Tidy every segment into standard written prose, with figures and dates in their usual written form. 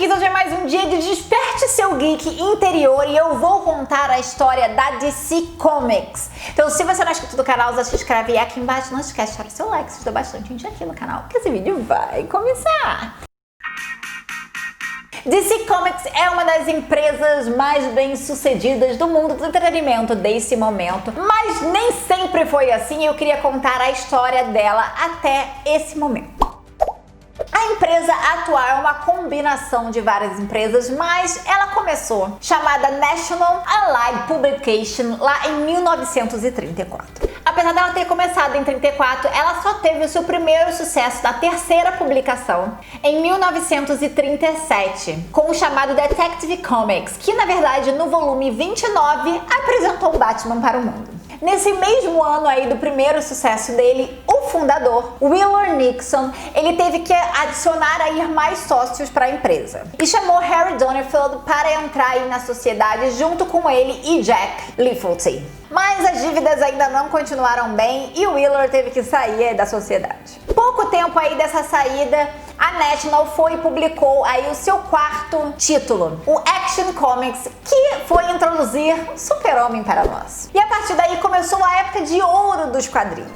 geeks, hoje é mais um dia de Desperte Seu Geek interior e eu vou contar a história da DC Comics. Então se você não é inscrito do canal, já se inscreve aqui embaixo, não esquece de deixar o seu like, se ajudou bastante gente aqui no canal, porque esse vídeo vai começar. DC Comics é uma das empresas mais bem-sucedidas do mundo do entretenimento desse momento, mas nem sempre foi assim e eu queria contar a história dela até esse momento. A empresa atual é uma combinação de várias empresas, mas ela começou chamada National Allied Publication lá em 1934. Apesar dela ter começado em 34, ela só teve o seu primeiro sucesso na terceira publicação em 1937, com o chamado Detective Comics, que na verdade no volume 29 apresentou o Batman para o mundo. Nesse mesmo ano aí do primeiro sucesso dele, o fundador, Willard Nixon, ele teve que adicionar aí mais sócios para a empresa e chamou Harry Donenfeld para entrar aí na sociedade junto com ele e Jack Lafferty. Mas as dívidas ainda não continuaram bem e o Willard teve que sair da sociedade. Pouco tempo aí dessa saída, a National foi e publicou aí o seu quarto título, o Action Comics, que foi introduzir o Super-Homem para nós. E a partir daí começou a época de ouro dos quadrinhos.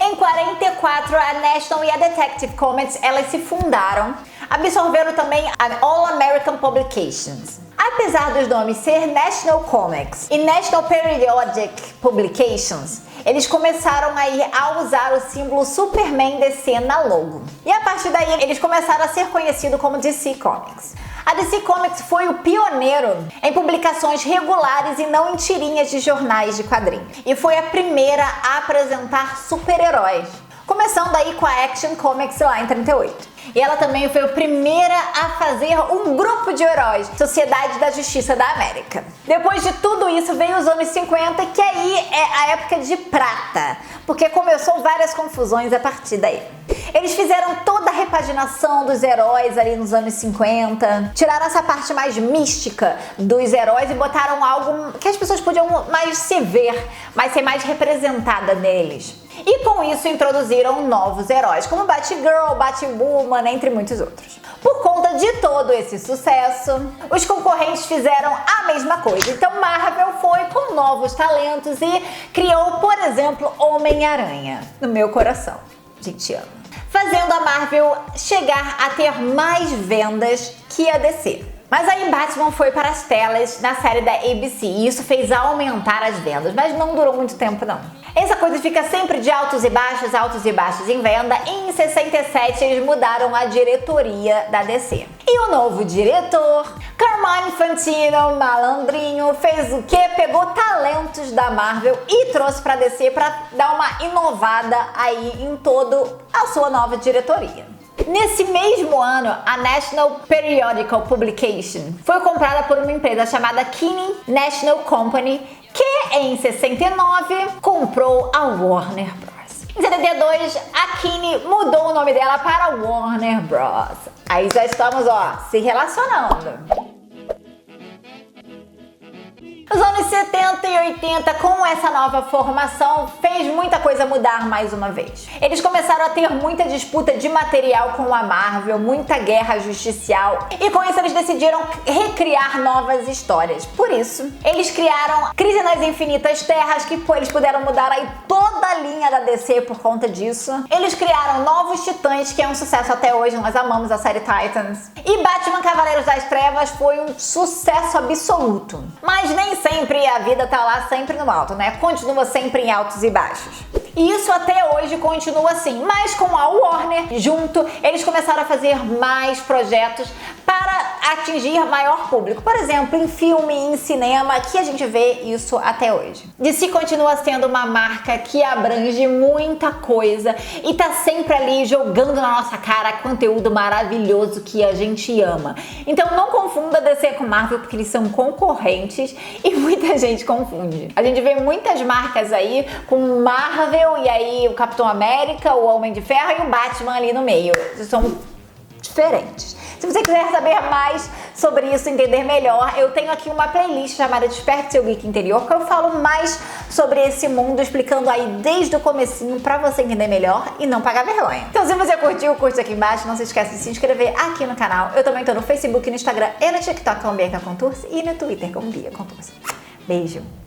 Em 44, a National e a Detective Comics, elas se fundaram, absorvendo também a All American Publications. Apesar dos nomes ser National Comics e National Periodic Publications, eles começaram aí a usar o símbolo Superman DC na logo. E a partir daí eles começaram a ser conhecidos como DC Comics. A DC Comics foi o pioneiro em publicações regulares e não em tirinhas de jornais de quadrinhos. E foi a primeira a apresentar super-heróis, começando aí com a Action Comics lá em 38. E ela também foi a primeira a fazer um grupo de heróis, Sociedade da Justiça da América. Depois de tudo isso veio os anos 50, que aí é a época de prata, porque começou várias confusões a partir daí. Eles fizeram toda a repaginação dos heróis ali nos anos 50, tiraram essa parte mais mística dos heróis e botaram algo que as pessoas podiam mais se ver, mas ser mais representada neles. E com isso introduziram novos heróis, como Batgirl, Batwoman, entre muitos outros. Por conta de todo esse sucesso, os concorrentes fizeram a mesma coisa. Então Marvel foi com novos talentos e criou, por exemplo, Homem-Aranha, no meu coração. Gente, ama. Fazendo a Marvel chegar a ter mais vendas que a DC. Mas aí Batman foi para as telas na série da ABC e isso fez aumentar as vendas, mas não durou muito tempo não. Essa coisa fica sempre de altos e baixos em venda. E em 67 eles mudaram a diretoria da DC. E o novo diretor, Carmine Infantino, malandrinho, fez o quê? Pegou talentos da Marvel e trouxe para DC para dar uma inovada aí em todo a sua nova diretoria. Nesse mesmo ano, a National Periodical Publication foi comprada por uma empresa chamada Kinney National Company, que em 69 comprou a Warner Bros. Em 72, a Kinney mudou o nome dela para Warner Bros. Aí já estamos, se relacionando. Os anos 70 e 80, com essa nova formação, fez muita coisa mudar mais uma vez. Eles começaram a ter muita disputa de material com a Marvel, muita guerra justicial, e com isso eles decidiram recriar novas histórias. Por isso, eles criaram Crise nas Infinitas Terras, que eles puderam mudar aí toda a linha da DC por conta disso. Eles criaram Novos Titãs, que é um sucesso até hoje, nós amamos a série Titans. E Batman Cavaleiros das Trevas foi um sucesso absoluto. Mas nem sempre a vida tá lá sempre no alto, né? Continua sempre em altos e baixos. E isso até hoje continua assim, mas com a Warner junto, eles começaram a fazer mais projetos para atingir maior público. Por exemplo, em filme, em cinema, que a gente vê isso até hoje. DC continua sendo uma marca que abrange muita coisa e tá sempre ali jogando na nossa cara conteúdo maravilhoso que a gente ama. Então não confunda DC com Marvel, porque eles são concorrentes e muita gente confunde. A gente vê muitas marcas aí com Marvel e aí o Capitão América, o Homem de Ferro e o Batman ali no meio. São diferentes. Se você quiser saber mais sobre isso, entender melhor, eu tenho aqui uma playlist chamada Desperte Seu Geek Interior, que eu falo mais sobre esse mundo, explicando aí desde o comecinho pra você entender melhor e não pagar vergonha. Então se você curtiu, curte aqui embaixo, não se esqueça de se inscrever aqui no canal. Eu também tô no Facebook, no Instagram e no TikTok como Bianca Contursi e no Twitter como Bia Contursi. Beijo!